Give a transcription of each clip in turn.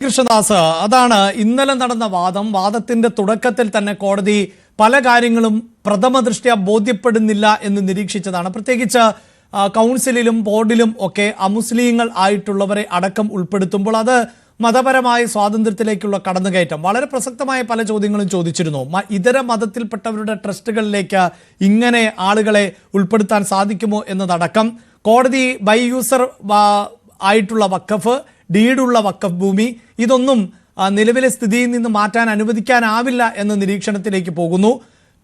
കൃഷ്ണദാസ്, അതാണ് ഇന്നലെ നടന്ന വാദത്തിന്റെ തുടക്കത്തിൽ തന്നെ കോടതി പല കാര്യങ്ങളും പ്രഥമ ദൃഷ്ട്യാ ബോധ്യപ്പെടുന്നില്ല എന്ന് നിരീക്ഷിച്ചതാണ്. പ്രത്യേകിച്ച് കൗൺസിലിലും ബോർഡിലും ഒക്കെ അമുസ്ലിങ്ങൾ ആയിട്ടുള്ളവരെ അടക്കം ഉൾപ്പെടുത്തുമ്പോൾ അത് മതപരമായ സ്വാതന്ത്ര്യത്തിലേക്കുള്ള കടന്നുകയറ്റം, വളരെ പ്രസക്തമായ പല ചോദ്യങ്ങളും ചോദിച്ചിരുന്നു. ഇതര മതത്തിൽപ്പെട്ടവരുടെ ട്രസ്റ്റുകളിലേക്ക് ഇങ്ങനെ ആളുകളെ ഉൾപ്പെടുത്താൻ സാധിക്കുമോ എന്നതടക്കം, കോടതി ബൈ യൂസർ ആയിട്ടുള്ള വഖഫ്, ഡീഡുള്ള വഖഫ് ഭൂമി, ഇതൊന്നും നിലവിലെ സ്ഥിതിയിൽ നിന്ന് മാറ്റാൻ അനുവദിക്കാനാവില്ല എന്ന നിരീക്ഷണത്തിലേക്ക് പോകുന്നു.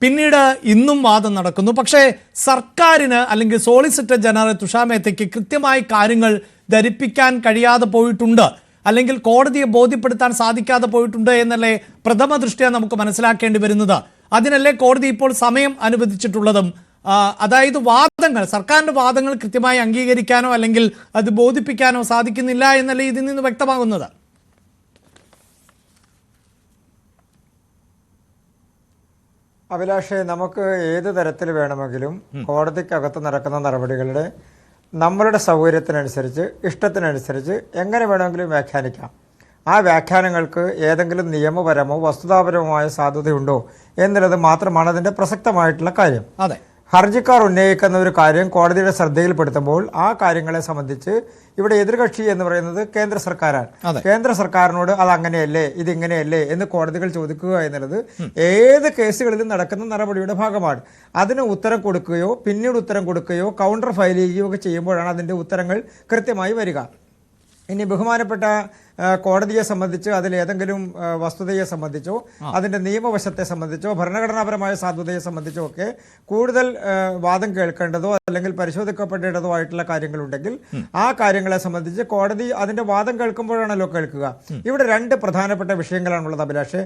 പിന്നീട് ഇന്നും വാദം നടക്കുന്നു. പക്ഷേ സർക്കാരിന് അല്ലെങ്കിൽ സോളിസിറ്റർ ജനറൽ തുഷാർ മേത്തയ്ക്ക് കൃത്യമായി കാര്യങ്ങൾ ധരിപ്പിക്കാൻ കഴിയാതെ പോയിട്ടുണ്ട്, അല്ലെങ്കിൽ കോടതിയെ ബോധ്യപ്പെടുത്താൻ സാധിക്കാതെ പോയിട്ടുണ്ട് എന്നല്ലേ പ്രഥമ ദൃഷ്ട്യാ നമുക്ക് മനസ്സിലാക്കേണ്ടി വരുന്നത്. അതിനല്ലേ കോടതി ഇപ്പോൾ സമയം അനുവദിച്ചിട്ടുള്ളതും. അതായത് വാദങ്ങൾ, സർക്കാരിന്റെ വാദങ്ങൾ കൃത്യമായി അംഗീകരിക്കാനോ അല്ലെങ്കിൽ അത് ബോധിപ്പിക്കാനോ സാധിക്കുന്നില്ല എന്നല്ലേ ഇതിൽ നിന്ന് വ്യക്തമാകുന്നത്. അഭിലാഷേ, നമുക്ക് ഏത് തരത്തിൽ വേണമെങ്കിലും കോടതിക്കകത്ത് നടക്കുന്ന നടപടികളുടെ നമ്മളുടെ സൗകര്യത്തിനനുസരിച്ച്, ഇഷ്ടത്തിനനുസരിച്ച് എങ്ങനെ വേണമെങ്കിലും വ്യാഖ്യാനിക്കാം. ആ വ്യാഖ്യാനങ്ങൾക്ക് ഏതെങ്കിലും നിയമപരമോ വസ്തുതാപരവുമായ സാധുതയുണ്ടോ എന്നുള്ളത് മാത്രമാണ് അതിൻ്റെ പ്രസക്തമായിട്ടുള്ള കാര്യം. അതെ, ഹർജിക്കാർ ഉന്നയിക്കുന്ന ഒരു കാര്യം കോടതിയുടെ ശ്രദ്ധയിൽപ്പെടുത്തുമ്പോൾ ആ കാര്യങ്ങളെ സംബന്ധിച്ച് ഇവിടെ എതിർകക്ഷി എന്ന് പറയുന്നത് കേന്ദ്ര സർക്കാരാണ്. കേന്ദ്ര സർക്കാരിനോട് അത് അങ്ങനെയല്ലേ, ഇതിങ്ങനെയല്ലേ എന്ന് കോടതികൾ ചോദിക്കുക എന്നുള്ളത് ഏത് കേസുകളിലും നടക്കുന്ന നടപടിയുടെ ഭാഗമാണ്. അതിന് ഉത്തരം കൊടുക്കുകയോ പിന്നീട് ഉത്തരം കൊടുക്കുകയോ കൗണ്ടർ ഫയൽ ചെയ്യുകയോ ഒക്കെ ചെയ്യുമ്പോഴാണ് അതിൻ്റെ ഉത്തരങ്ങൾ കൃത്യമായി വരിക. ഇനി ബഹുമാനപ്പെട്ട കോടതിയെ സംബന്ധിച്ച് അതിലേതെങ്കിലും വസ്തുതയെ സംബന്ധിച്ചോ അതിൻ്റെ നിയമവശത്തെ സംബന്ധിച്ചോ ഭരണഘടനാപരമായ സാധുതയെ സംബന്ധിച്ചോ ഒക്കെ കൂടുതൽ വാദം കേൾക്കേണ്ടതോ അല്ലെങ്കിൽ പരിശോധിക്കപ്പെടേണ്ടതോ ആയിട്ടുള്ള കാര്യങ്ങളുണ്ടെങ്കിൽ ആ കാര്യങ്ങളെ സംബന്ധിച്ച് കോടതി അതിൻ്റെ വാദം കേൾക്കുമ്പോഴാണല്ലോ കേൾക്കുക. ഇവിടെ രണ്ട് പ്രധാനപ്പെട്ട വിഷയങ്ങളാണുള്ളത് അഭിലാഷേ.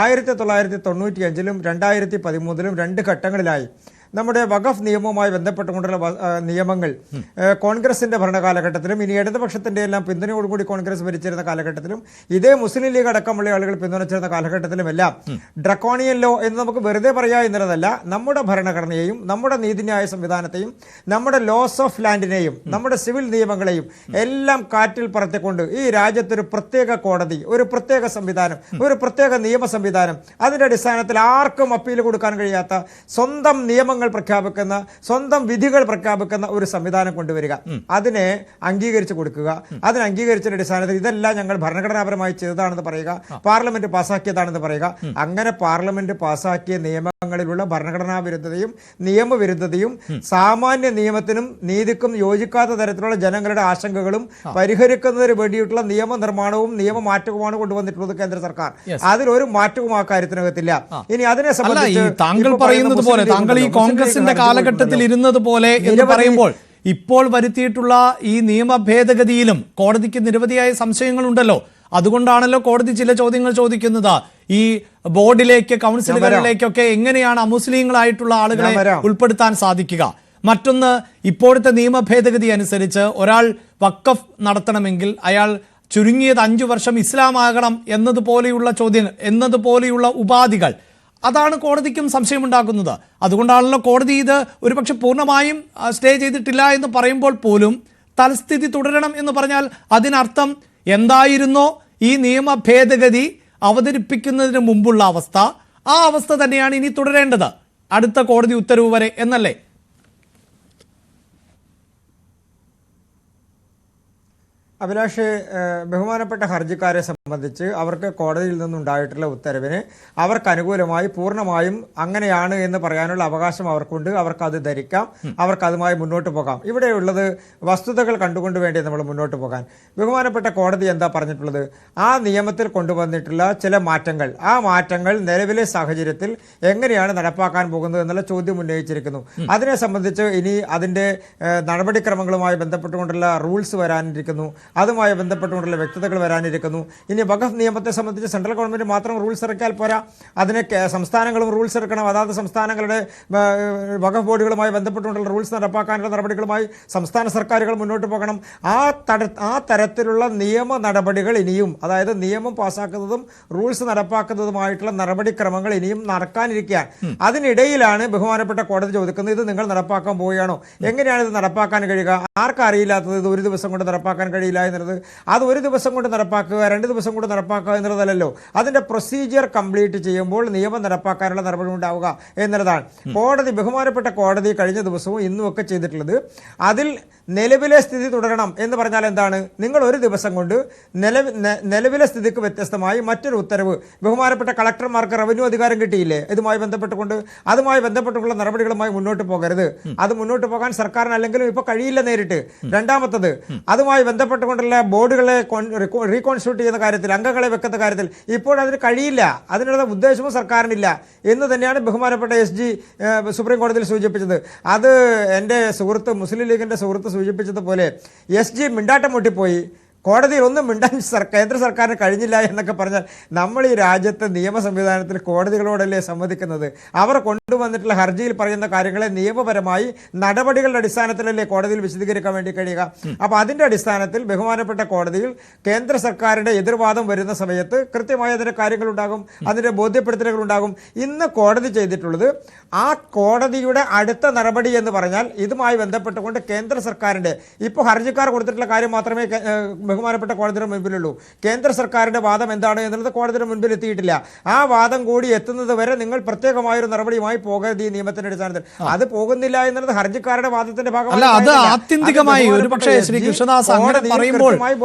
1995-ലും 2013-ലും രണ്ട് ഘട്ടങ്ങളിലായി നമ്മുടെ വഖഫ് നിയമവുമായി ബന്ധപ്പെട്ടുകൊണ്ടുള്ള നിയമങ്ങൾ കോൺഗ്രസിന്റെ ഭരണകാലഘട്ടത്തിലും ഇനി ഇടതുപക്ഷത്തിന്റെ എല്ലാം പിന്തുണയോടുകൂടി കോൺഗ്രസ് ഭരിച്ചിരുന്ന കാലഘട്ടത്തിലും ഇതേ മുസ്ലിം ലീഗ് അടക്കമുള്ള ആളുകൾ പിന്തുണച്ചിരുന്ന കാലഘട്ടത്തിലുമെല്ലാം ഡ്രക്കോണിയൻ ലോ എന്ന് നമുക്ക് വെറുതെ പറയാ എന്നുള്ളതല്ല, നമ്മുടെ ഭരണഘടനയെയും നമ്മുടെ നീതിന്യായ സംവിധാനത്തെയും നമ്മുടെ ലോസ് ഓഫ് ലാൻഡിനെയും നമ്മുടെ സിവിൽ നിയമങ്ങളെയും എല്ലാം കാറ്റിൽ പറത്തിക്കൊണ്ട് ഈ രാജ്യത്തൊരു പ്രത്യേക കോടതി, ഒരു പ്രത്യേക സംവിധാനം, ഒരു പ്രത്യേക നിയമ സംവിധാനം, അതിന്റെ അടിസ്ഥാനത്തിൽ ആർക്കും അപ്പീൽ കൊടുക്കാൻ കഴിയാത്ത സ്വന്തം നിയമങ്ങൾ പ്രഖ്യാപിക്കുന്ന, സ്വന്തം വിധികൾ പ്രഖ്യാപിക്കുന്ന ഒരു സംവിധാനം കൊണ്ടുവരിക, അതിനെ അംഗീകരിച്ചു കൊടുക്കുക. അതിന് അംഗീകരിച്ചതിന്റെ അടിസ്ഥാനത്തിൽ ഇതെല്ലാം ഞങ്ങൾ ഭരണഘടനാപരമായി ചെയ്തതാണെന്ന് പറയുക, പാർലമെന്റ് പാസാക്കിയതാണെന്ന് പറയുക. അങ്ങനെ പാർലമെന്റ് പാസാക്കിയ നിയമങ്ങളിലുള്ള ഭരണഘടനാ വിരുദ്ധതയും നിയമവിരുദ്ധതയും സാമാന്യ നിയമത്തിനും നീതിക്കും യോജിക്കാത്ത തരത്തിലുള്ള ജനങ്ങളുടെ ആശങ്കകളും പരിഹരിക്കുന്നതിന് വേണ്ടിയിട്ടുള്ള നിയമനിർമ്മാണവും നിയമമാറ്റവുമാണ് കൊണ്ടുവന്നിട്ടുള്ളത് കേന്ദ്ര സർക്കാർ. അതിലൊരു മാറ്റവും ആ കാര്യത്തിനകത്തില്ല. ഇനി അതിനെ സംബന്ധിച്ച് താങ്കൾ പറയുന്നത് പോലെ, താങ്കൾ ഈ കോൺഗ്രസിന്റെ കാലഘട്ടത്തിൽ ഇരുന്നത് പോലെ എന്ന് പറയുമ്പോൾ ഇപ്പോൾ വരുത്തിയിട്ടുള്ള ഈ നിയമ ഭേദഗതിയിലും കോടതിക്ക് നിരവധിയായ സംശയങ്ങളുണ്ടല്ലോ. അതുകൊണ്ടാണല്ലോ കോടതി ചില ചോദ്യങ്ങൾ ചോദിക്കുന്നത്. ഈ ബോർഡിലേക്ക്, കൗൺസിലുകളിലേക്കൊക്കെ എങ്ങനെയാണ് അമുസ്ലിങ്ങളായിട്ടുള്ള ആളുകളെ ഉൾപ്പെടുത്താൻ സാധിക്കുക? മറ്റൊന്ന്, ഇപ്പോഴത്തെ നിയമ ഭേദഗതി അനുസരിച്ച് ഒരാൾ വഖഫ് നടത്തണമെങ്കിൽ അയാൾ ചുരുങ്ങിയത് 5 വർഷം ഇസ്ലാമാകണം എന്നതുപോലെയുള്ള ചോദ്യങ്ങൾ, എന്നതുപോലെയുള്ള ഉപാധികൾ, അതാണ് കോടതിക്കും സംശയമുണ്ടാക്കുന്നത്. അതുകൊണ്ടാണല്ലോ കോടതി ഇത് ഒരുപക്ഷെ പൂർണ്ണമായും സ്റ്റേ ചെയ്തിട്ടില്ല എന്ന് പറയുമ്പോൾ പോലും തൽസ്ഥിതി തുടരണം എന്ന് പറഞ്ഞാൽ അതിനർത്ഥം എന്തായിരുന്നോ ഈ നിയമ ഭേദഗതി അവതരിപ്പിക്കുന്നതിന് മുമ്പുള്ള അവസ്ഥ, ആ അവസ്ഥ തന്നെയാണ് ഇനി തുടരേണ്ടത് അടുത്ത കോടതി ഉത്തരവ് വരെ എന്നല്ലേ? അഭിലാഷ്, ബഹുമാനപ്പെട്ട ഹർജിക്കാരെ സംബന്ധിച്ച് അവർക്ക് കോടതിയിൽ നിന്നുണ്ടായിട്ടുള്ള ഉത്തരവിന് അവർക്ക് അനുകൂലമായി പൂർണ്ണമായും അങ്ങനെയാണ് എന്ന് പറയാനുള്ള അവകാശം അവർക്കുണ്ട്. അവർക്കത് ധരിക്കാം, അവർക്കതുമായി മുന്നോട്ട് പോകാം. ഇവിടെയുള്ളത് വസ്തുതകൾ കണ്ടുകൊണ്ട് വേണ്ടി നമ്മൾ മുന്നോട്ട് പോകാൻ. ബഹുമാനപ്പെട്ട കോടതി എന്താ പറഞ്ഞിട്ടുള്ളത്? ആ നിയമത്തിൽ കൊണ്ടുവന്നിട്ടുള്ള ചില മാറ്റങ്ങൾ, ആ മാറ്റങ്ങൾ നിലവിലെ സാഹചര്യത്തിൽ എങ്ങനെയാണ് നടപ്പാക്കാൻ പോകുന്നത് എന്നുള്ള ചോദ്യം ഉന്നയിച്ചിരിക്കുന്നു. അതിനെ സംബന്ധിച്ച് ഇനി അതിൻ്റെ നടപടിക്രമങ്ങളുമായി ബന്ധപ്പെട്ടുകൊണ്ടുള്ള റൂൾസ് വരാനിരിക്കുന്നു, അതുമായി ബന്ധപ്പെട്ടുകൊണ്ടുള്ള വ്യക്തതകൾ വരാനിരിക്കുന്നു. ഇനി വഖഫ് നിയമത്തെ സംബന്ധിച്ച് സെൻട്രൽ ഗവൺമെന്റ് മാത്രം റൂൾസ് ഇറക്കിയാൽ പോരാ, അതിനെ സംസ്ഥാനങ്ങളും റൂൾസ് ഇറക്കണം. അതാത് സംസ്ഥാനങ്ങളുടെ വഖഫ് ബോർഡുകളുമായി ബന്ധപ്പെട്ടുകൊണ്ടുള്ള റൂൾസ് നടപ്പാക്കാനുള്ള നടപടികളുമായി സംസ്ഥാന സർക്കാരുകൾ മുന്നോട്ട് പോകണം. ആ തരത്തിലുള്ള നിയമ നടപടികൾ ഇനിയും, അതായത് നിയമം പാസ്സാക്കുന്നതും റൂൾസ് നടപ്പാക്കുന്നതുമായിട്ടുള്ള നടപടിക്രമങ്ങൾ ഇനിയും നടക്കാനിരിക്കുകയാണ്. അതിനിടയിലാണ് ബഹുമാനപ്പെട്ട കോടതി ചോദിക്കുന്നത്, ഇത് നിങ്ങൾ നടപ്പാക്കാൻ പോവുകയാണോ? എങ്ങനെയാണ് ഇത് നടപ്പാക്കാൻ കഴിയുക? ആർക്കറിയില്ലാത്തത് ഇത് ഒരു ദിവസം കൊണ്ട് നടപ്പാക്കാൻ കഴിയില്ല പാടില്ല എന്നുള്ളത് അത് ഒരു ദിവസം കൊണ്ട് നടപ്പാക്കുക, 2 ദിവസം കൊണ്ട് നടപ്പാക്കുക എന്നുള്ളതല്ലോ. അതിൻ്റെ പ്രൊസീജിയർ കംപ്ലീറ്റ് ചെയ്യുമ്പോൾ നിയമം നടപ്പാക്കാനുള്ള നടപടി ഉണ്ടാവുക എന്നുള്ളതാണ്. ബഹുമാനപ്പെട്ട കോടതി കഴിഞ്ഞ ദിവസവും ഇന്നും ഒക്കെ ചെയ്തിട്ടുള്ളത് അതിൽ നിലവിലെ സ്ഥിതി തുടരണം എന്ന് പറഞ്ഞാൽ എന്താണ്? നിങ്ങൾ ഒരു ദിവസം കൊണ്ട് നിലവിലെ സ്ഥിതിക്ക് വ്യത്യസ്തമായി മറ്റൊരു ഉത്തരവ് ബഹുമാനപ്പെട്ട കളക്ടർമാർക്ക് റവന്യൂ അധികാരം കിട്ടിയില്ലേ? അതുമായി ബന്ധപ്പെട്ടുള്ള നടപടികളുമായി മുന്നോട്ട് പോകരുത്. അത് മുന്നോട്ട് പോകാൻ സർക്കാരിന് അല്ലെങ്കിലും ഇപ്പോൾ കഴിയില്ല നേരിട്ട്. രണ്ടാമത്തത്, അതുമായി ബന്ധപ്പെട്ടുകൊണ്ടുള്ള ബോർഡുകളെ റീകോൺസ്റ്റിറ്റ്യൂട്ട് ചെയ്യുന്ന കാര്യത്തിൽ, അംഗങ്ങളെ വെക്കുന്ന കാര്യത്തിൽ ഇപ്പോൾ അതിന് കഴിയില്ല. അതിനുള്ള ഉദ്ദേശവും സർക്കാരിനില്ല എന്ന് തന്നെയാണ് ബഹുമാനപ്പെട്ട SG സുപ്രീം കോടതിയിൽ സൂചിപ്പിച്ചത്. അത് എൻ്റെ സുഹൃത്ത്, മുസ്ലിം ലീഗിൻ്റെ സുഹൃത്ത് സൂചിപ്പിച്ചതുപോലെ SG മിണ്ടാട്ടം മുട്ടിപ്പോയി. കോടതിയിൽ ഒന്നും മിണ്ടാൻ കേന്ദ്ര സർക്കാരിന് കഴിഞ്ഞില്ല എന്നൊക്കെ പറഞ്ഞാൽ നമ്മൾ ഈ രാജ്യത്തെ നിയമ സംവിധാനത്തിൽ കോടതികളോടല്ലേ സമ്മതിക്കുന്നത്? അവർ കൊണ്ടുവന്നിട്ടുള്ള ഹർജിയിൽ പറയുന്ന കാര്യങ്ങളെ നിയമപരമായി നടപടികളുടെ അടിസ്ഥാനത്തിലല്ലേ കോടതിയിൽ വിശദീകരിക്കാൻ വേണ്ടി കഴിയുക. അപ്പോൾ അതിൻ്റെ അടിസ്ഥാനത്തിൽ ബഹുമാനപ്പെട്ട കോടതിയിൽ കേന്ദ്ര സർക്കാരിൻ്റെ എതിർവാദം വരുന്ന സമയത്ത് കൃത്യമായ അതിൻ്റെ കാര്യങ്ങളുണ്ടാകും, അതിൻ്റെ ബോധ്യപ്പെടുത്തലുകളുണ്ടാകും. ഇന്ന് കോടതി ചെയ്തിട്ടുള്ളത് ആ കോടതിയുടെ അടുത്ത നടപടി എന്ന് പറഞ്ഞാൽ ഇതുമായി ബന്ധപ്പെട്ടുകൊണ്ട് കേന്ദ്ര സർക്കാരിൻ്റെ ഇപ്പോൾ ഹർജിക്കാർ കൊടുത്തിട്ടുള്ള കാര്യം മാത്രമേ ബഹുമാനപ്പെട്ട കോടതിയുടെ മുൻപിലുള്ളൂ. കേന്ദ്ര സർക്കാരിന്റെ വാദം എന്താണ് എന്നുള്ളത് കോടതിയുടെ മുൻപിൽ എത്തിയിട്ടില്ല. ആ വാദം കൂടി എത്തുന്നത് വരെ നിങ്ങൾ പ്രത്യേകമായൊരു നടപടിയുമായി പോകരുത് ഈ നിയമത്തിന്റെ അടിസ്ഥാനത്തിൽ. അത് പോകുന്നില്ല എന്നുള്ളത് ഹർജിക്കാരുടെ വാദത്തിന്റെ ഭാഗമല്ല. അത് ആത്യന്തികമായി ഒരുപക്ഷേ ശ്രീ കൃഷ്ണദാസ് അങ്ങനെ പറയുമ്പോൾ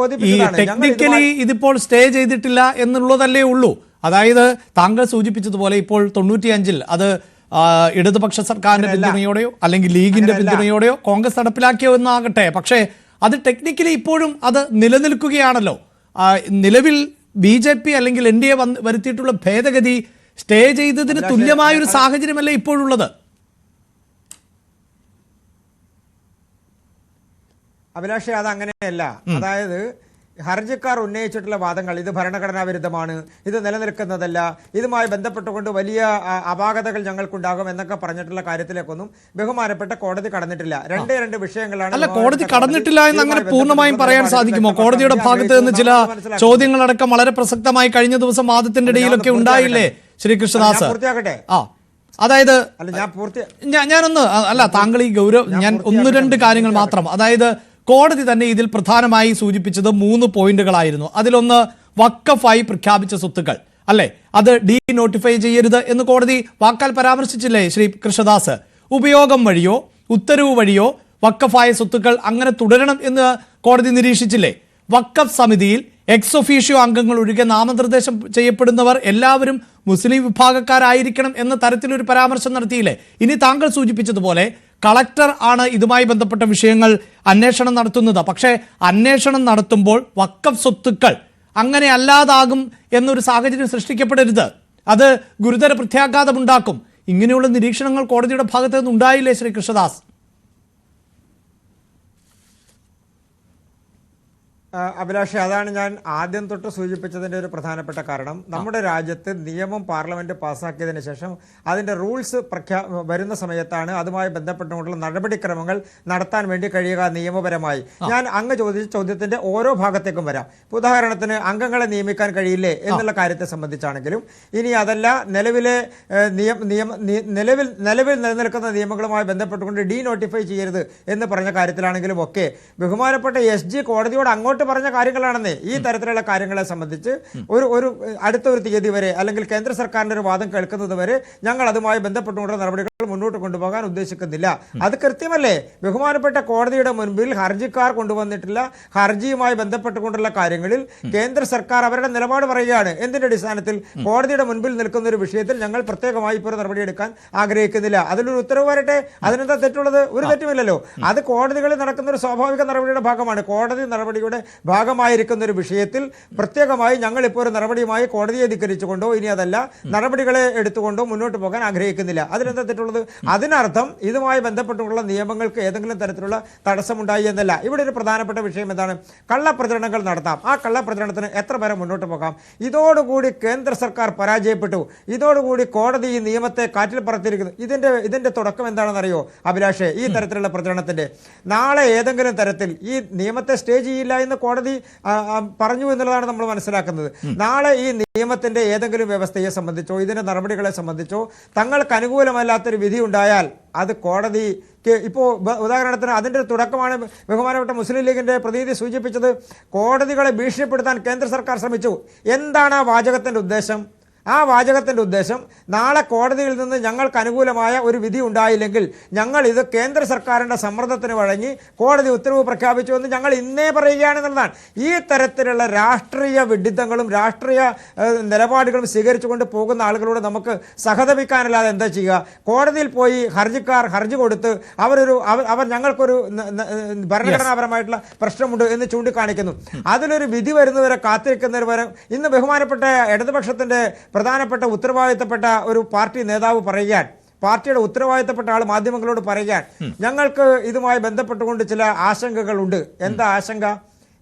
ഈ ടെക്നിക്കലി ഇതിപ്പോൾ സ്റ്റേ ചെയ്തിട്ടില്ല എന്നുള്ളതല്ലേ ഉള്ളൂ. അതായത് താങ്കൾ സൂചിപ്പിച്ചതുപോലെ ഇപ്പോൾ 95-ൽ അത് ഇടതുപക്ഷ സർക്കാരിന്റെ പിന്തുണയോടെയോ അല്ലെങ്കിൽ ലീഗിന്റെ പിന്തുണയോടെയോ കോൺഗ്രസ് നടപ്പിലാക്കിയോ എന്നാകട്ടെ, പക്ഷേ അത് ടെക്നിക്കലി ഇപ്പോഴും അത് നിലനിൽക്കുകയാണല്ലോ. നിലവിൽ BJP അല്ലെങ്കിൽ NDA വരുത്തിയിട്ടുള്ള ഭേദഗതി സ്റ്റേ ചെയ്തതിന് തുല്യമായൊരു സാഹചര്യമല്ലേ ഇപ്പോഴുള്ളത്? അഭിലാഷേ, അത് അങ്ങനെയല്ല. അതായത് ഹർജിക്കാർ ഉന്നയിച്ചിട്ടുള്ള വാദങ്ങൾ ഇത് ഭരണഘടനാ വിരുദ്ധമാണ്, ഇത് നിലനിൽക്കുന്നതല്ല, ഇതുമായി ബന്ധപ്പെട്ടുകൊണ്ട് വലിയ അപാകതകൾ ഞങ്ങൾക്കുണ്ടാകും എന്നൊക്കെ പറഞ്ഞിട്ടുള്ള കാര്യത്തിലേക്കൊന്നും ബഹുമാനപ്പെട്ട കോടതി കടന്നിട്ടില്ല. രണ്ട് വിഷയങ്ങളാണ്. അല്ല, കോടതി കടന്നിട്ടില്ല എന്ന് അങ്ങനെ പൂർണ്ണമായും പറയാൻ സാധിക്കുമോ? കോടതിയുടെ ഭാഗത്ത് നിന്ന് ചില ചോദ്യങ്ങളടക്കം വളരെ പ്രസക്തമായി കഴിഞ്ഞ ദിവസം വാദത്തിന്റെ ഇടയിലൊക്കെ ഉണ്ടായില്ലേ ശ്രീ കൃഷ്ണദാസ്? പൂർത്തിയാക്കട്ടെ. അതായത് ഞാനൊന്ന് അല്ല, താങ്കൾ ഈ ഞാൻ 1-2 കാര്യങ്ങൾ മാത്രം. അതായത് കോടതി തന്നെ ഇതിൽ പ്രധാനമായി സൂചിപ്പിച്ചത് 3 പോയിന്റുകളായിരുന്നു. അതിലൊന്ന് വഖഫായി പ്രഖ്യാപിച്ച സ്വത്തുക്കൾ അല്ലെ, അത് നോട്ടിഫൈ ചെയ്യരുത് എന്ന് കോടതി വാക്കാൽ പരാമർശിച്ചില്ലേ ശ്രീ കൃഷ്ണദാസ്? ഉപയോഗം വഴിയോ ഉത്തരവ് വഴിയോ വഖഫായ സ്വത്തുക്കൾ അങ്ങനെ തുടരണം എന്ന് കോടതി നിരീക്ഷിച്ചില്ലേ? വഖഫ് സമിതിയിൽ എക്സ് ഒഫീഷ്യോ അംഗങ്ങൾ ഒഴികെ നാമനിർദ്ദേശം ചെയ്യപ്പെടുന്നവർ എല്ലാവരും മുസ്ലിം വിഭാഗക്കാരായിരിക്കണം എന്ന തരത്തിലൊരു പരാമർശം നടത്തിയില്ലേ? ഇനി താങ്കൾ സൂചിപ്പിച്ചതുപോലെ കളക്ടർ ആണ് ഇതുമായി ബന്ധപ്പെട്ട വിഷയങ്ങൾ അന്വേഷണം നടത്തുന്നത്. പക്ഷേ അന്വേഷണം നടത്തുമ്പോൾ വഖഫ് സ്വത്തുക്കൾ അങ്ങനെ അല്ലാതാകും എന്നൊരു സാഹചര്യം സൃഷ്ടിക്കപ്പെടരുത്, അത് ഗുരുതര പ്രത്യാഘാതമുണ്ടാക്കും. ഇങ്ങനെയുള്ള നിരീക്ഷണങ്ങൾ കോടതിയുടെ ഭാഗത്ത് നിന്ന് ഉണ്ടായില്ലേ ശ്രീ കൃഷ്ണദാസ്? അഭിലാഷ്, അതാണ് ഞാൻ ആദ്യം തൊട്ട് സൂചിപ്പിച്ചതിൻ്റെ ഒരു പ്രധാനപ്പെട്ട കാരണം. നമ്മുടെ രാജ്യത്ത് നിയമം പാർലമെന്റ് പാസ്സാക്കിയതിന് ശേഷം അതിൻ്റെ റൂൾസ് വരുന്ന സമയത്താണ് അതുമായി ബന്ധപ്പെട്ടുകൊണ്ടുള്ള നടപടിക്രമങ്ങൾ നടത്താൻ വേണ്ടി കഴിയുക നിയമപരമായി. ഞാൻ അങ്ങ് ചോദിച്ച ചോദ്യത്തിന്റെ ഓരോ ഭാഗത്തേക്കും വരാം. ഉദാഹരണത്തിന് അംഗങ്ങളെ നിയമിക്കാൻ കഴിയില്ലേ എന്നുള്ള കാര്യത്തെ സംബന്ധിച്ചാണെങ്കിലും, ഇനി അതല്ല നിലവിൽ നിലനിൽക്കുന്ന നിയമങ്ങളുമായി ബന്ധപ്പെട്ടുകൊണ്ട് നോട്ടിഫൈ ചെയ്യരുത് എന്ന് പറഞ്ഞ കാര്യത്തിലാണെങ്കിലും ഒക്കെ ബഹുമാനപ്പെട്ട SG കോടതിയോട് അങ്ങോട്ട് പറഞ്ഞ കാര്യങ്ങളാണെന്നേ. ഈ തരത്തിലുള്ള കാര്യങ്ങളെ സംബന്ധിച്ച് ഒരു അടുത്തൊരു തീയതി വരെ അല്ലെങ്കിൽ കേന്ദ്ര സർക്കാരിന്റെ ഒരു വാദം കേൾക്കുന്നത് വരെ ഞങ്ങൾ അതുമായി ബന്ധപ്പെട്ടുകൊണ്ടുള്ള നടപടികൾ മുന്നോട്ട് കൊണ്ടുപോകാൻ ഉദ്ദേശിക്കുന്നില്ല. അത് കൃത്യമല്ലേ? ബഹുമാനപ്പെട്ട കോടതിയുടെ മുൻപിൽ ഹർജിക്കാർ കൊണ്ടുവന്നിട്ടുള്ള ഹർജിയുമായി ബന്ധപ്പെട്ടുകൊണ്ടുള്ള കാര്യങ്ങളിൽ കേന്ദ്ര സർക്കാർ അവരുടെ നിലപാട് പറയുകയാണ്. എന്തിന്റെ അടിസ്ഥാനത്തിൽ? കോടതിയുടെ മുൻപിൽ നിൽക്കുന്ന ഒരു വിഷയത്തിൽ ഞങ്ങൾ പ്രത്യേകമായി ഇപ്പോൾ നടപടിയെടുക്കാൻ ആഗ്രഹിക്കുന്നില്ല. അതിലൊരു ഉത്തരവ് വരട്ടെ, അതിനെന്താ തെറ്റുള്ളത്? ഒരു തെറ്റുമില്ലല്ലോ. അത് കോടതികളിൽ നടക്കുന്ന ഒരു സ്വാഭാവിക നടപടിയുടെ ഭാഗമാണ്. കോടതി നടപടിയുടെ ഭാഗമായിരിക്കുന്ന ഒരു വിഷയത്തിൽ പ്രത്യേകമായി ഞങ്ങൾ ഇപ്പോൾ ഒരു നടപടിയുമായി കോടതിയെ ധിക്കരിച്ചുകൊണ്ടോ ഇനി അതല്ല നടപടികളെ എടുത്തുകൊണ്ടോ മുന്നോട്ട് പോകാൻ ആഗ്രഹിക്കുന്നില്ല. അതിനെന്താ തെറ്റുള്ളത്? അതിനർത്ഥം ഇതുമായി ബന്ധപ്പെട്ടുള്ള നിയമങ്ങൾക്ക് ഏതെങ്കിലും തരത്തിലുള്ള തടസ്സമുണ്ടായി എന്നല്ല. ഇവിടെ ഒരു പ്രധാനപ്പെട്ട വിഷയം എന്താണ്? കള്ളപ്രചരണങ്ങൾ നടത്താം. ആ കള്ളപ്രചരണത്തിന് എത്ര പേരെ മുന്നോട്ട് പോകാം? ഇതോടുകൂടി കേന്ദ്ര സർക്കാർ പരാജയപ്പെട്ടു. ഇതോടുകൂടി കോടതി ഈ നിയമത്തെ കാറ്റിൽ പറത്തിയിരിക്കുന്നു. ഇതിന്റെ തുടക്കം എന്താണെന്നറിയോ അഭിലാഷേ? ഈ തരത്തിലുള്ള പ്രചരണത്തിന്റെ നാളെ ഏതെങ്കിലും തരത്തിൽ ഈ നിയമത്തെ സ്റ്റേ ചെയ്യില്ല എന്ന് എന്ന് കോടതി പറഞ്ഞു എന്നുള്ളതാണ് നമ്മൾ മനസ്സിലാക്കുന്നത്. നാളെ ഈ നിയമത്തിന്റെ ഏതെങ്കിലും വ്യവസ്ഥയെ സംബന്ധിച്ചോ ഇതിന്റെ നടപടികളെ സംബന്ധിച്ചോ തങ്ങൾക്ക് അനുകൂലമല്ലാത്തൊരു വിധി ഉണ്ടായാൽ അത് കോടതിക്ക് ഇപ്പോൾ ഉദാഹരണത്തിന് അതിൻ്റെ തുടക്കമാണ് ബഹുമാനപ്പെട്ട മുസ്ലിം ലീഗിന്റെ പ്രതിനിധി സൂചിപ്പിച്ചത്. കോടതികളെ ഭീഷണിപ്പെടുത്താൻ കേന്ദ്ര സർക്കാർ ശ്രമിച്ചു. എന്താണ് ആ വാചകത്തിന്റെ ഉദ്ദേശം? ആ വാചകത്തിൻ്റെ ഉദ്ദേശം നാളെ കോടതിയിൽ നിന്ന് ഞങ്ങൾക്ക് അനുകൂലമായ ഒരു വിധി ഉണ്ടായില്ലെങ്കിൽ ഞങ്ങൾ ഇത് കേന്ദ്ര സർക്കാരിൻ്റെ സമ്മർദ്ദത്തിന് വഴങ്ങി കോടതി ഉത്തരവ് പ്രഖ്യാപിച്ചു എന്ന് ഞങ്ങൾ ഇന്നേ പറയുകയാണെന്നുള്ളതാണ്. ഈ തരത്തിലുള്ള രാഷ്ട്രീയ വിഡിത്തങ്ങളും രാഷ്ട്രീയ നിലപാടുകളും സ്വീകരിച്ചുകൊണ്ട് പോകുന്ന ആളുകളോട് നമുക്ക് സഹതപിക്കാനല്ലാതെ എന്താ ചെയ്യുക? കോടതിയിൽ പോയി ഹർജിക്കാർ ഹർജി കൊടുത്ത് അവർ ഞങ്ങൾക്കൊരു ഭരണഘടനാപരമായിട്ടുള്ള പ്രശ്നമുണ്ട് എന്ന് ചൂണ്ടിക്കാണിക്കുന്നു. അതിലൊരു വിധി വരുന്നവരെ കാത്തിരിക്കുന്നവർ വരെ ഇന്ന് ബഹുമാനപ്പെട്ട ഇടതുപക്ഷത്തിൻ്റെ പ്രധാനപ്പെട്ട ഉത്തരവാദിത്തപ്പെട്ട ഒരു പാർട്ടി നേതാവ് പറയുകയാണ്, പാർട്ടിയുടെ ഉത്തരവാദിത്തപ്പെട്ട ആൾ മാധ്യമങ്ങളോട് പറയുകയാണ്, ഞങ്ങൾക്ക് ഇതുമായി ബന്ധപ്പെട്ടുകൊണ്ട് ചില ആശങ്കകളുണ്ട്. എന്താ ആശങ്ക?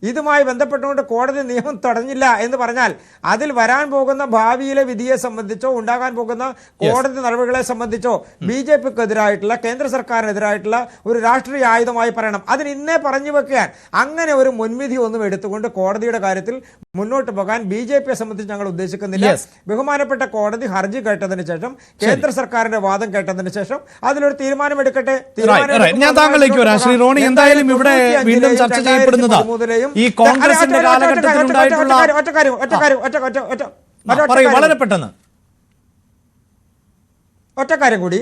ഇതുമായി ബന്ധപ്പെട്ടുകൊണ്ട് കോടതി നിയമം തടഞ്ഞില്ല എന്ന് പറഞ്ഞാൽ അതിൽ വരാൻ പോകുന്ന ഭാവിയിലെ വിധിയെ സംബന്ധിച്ചോ ഉണ്ടാകാൻ പോകുന്ന കോടതി നടപടികളെ സംബന്ധിച്ചോ BJPക്കെതിരായിട്ടുള്ള കേന്ദ്ര സർക്കാരിനെതിരായിട്ടുള്ള ഒരു രാഷ്ട്രീയ ആയുധമായി പറയണം. അതിന് ഇന്നേ പറഞ്ഞു വെക്കാൻ അങ്ങനെ ഒരു മുൻവിധി ഒന്നും എടുത്തുകൊണ്ട് കോടതിയുടെ കാര്യത്തിൽ മുന്നോട്ട് പോകാൻ BJPയെ സംബന്ധിച്ച് ഞങ്ങൾ ഉദ്ദേശിക്കുന്നില്ല. ബഹുമാനപ്പെട്ട കോടതി ഹർജി കേട്ടതിന് ശേഷം കേന്ദ്ര സർക്കാരിന്റെ വാദം കേട്ടതിന് ശേഷം അതിലൊരു തീരുമാനമെടുക്കട്ടെ. ഞാൻ താങ്കളിലേക്ക് വരാം. ശ്രീ റോണി, എന്തായാലും ഇവിടെ വീണ്ടും ചർച്ച ചെയ്യപ്പെടുന്നത് ഈ കോൺഗ്രസിന്റെ കാലഘട്ടത്തിൽ ഉണ്ടായിട്ടുള്ള വളരെ പെട്ടെന്ന് ഒറ്റ കാര്യം കൂടി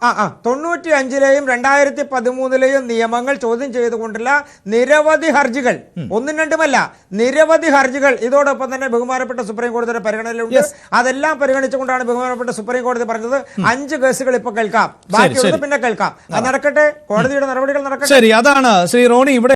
95-ലെയും 2013-ലെയും നിയമങ്ങൾ ചോദ്യം ചെയ്തുകൊണ്ടുള്ള നിരവധി ഹർജികൾ, ഒന്നും രണ്ടുമല്ല നിരവധി ഹർജികൾ ഇതോടൊപ്പം തന്നെ ബഹുമാനപ്പെട്ട സുപ്രീം കോടതിയുടെ പരിഗണനയിലുണ്ട്. അതെല്ലാം പരിഗണിച്ചുകൊണ്ടാണ് ബഹുമാനപ്പെട്ട സുപ്രീം കോടതി പറഞ്ഞത് 5 കേസുകൾ ഇപ്പൊ കേൾക്കാം, ബാക്കിയുള്ളത് പിന്നെ കേൾക്കാം. അത് നടക്കട്ടെ, കോടതിയുടെ നടപടികൾ നടക്കട്ടെ. ശരി, അതാണ് ശ്രീ റോണി ഇവിടെ